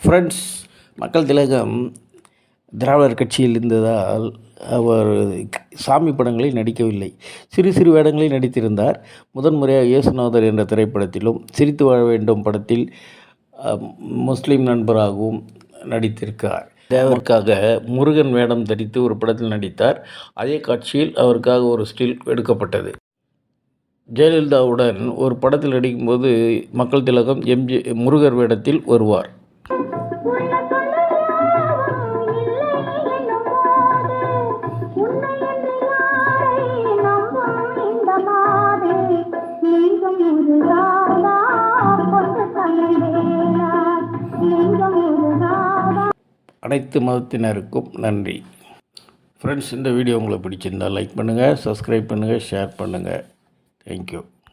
Friends, மக்கள் திலகம் திராவிடர் கட்சியில் இருந்ததால் அவர் சாமி படங்களில் நடிக்கவில்லை. சிறு சிறு வேடங்களில் நடித்திருந்தார். முதன்முறையாக இயேசுநாதர் என்ற திரைப்படத்திலும், சிரித்து வாழ வேண்டும் படத்தில் முஸ்லீம் நண்பராகவும் நடித்திருக்கார். தேவருக்காக முருகன் வேடம் தரித்து ஒரு படத்தில் நடித்தார். அதே காட்சியில் அவருக்காக ஒரு ஸ்டில் எடுக்கப்பட்டது. ஜெயலலிதாவுடன் ஒரு படத்தில் நடிக்கும்போது மக்கள் திலகம் முருகர் வேடத்தில் வருவார். அனைத்து மதத்தினருக்கும் நன்றி. ஃப்ரெண்ட்ஸ், இந்த வீடியோ உங்களுக்கு பிடிச்சிருந்தால் லைக் பண்ணுங்கள், சப்ஸ்கிரைப் பண்ணுங்கள், ஷேர் பண்ணுங்கள். தேங்க்யூ.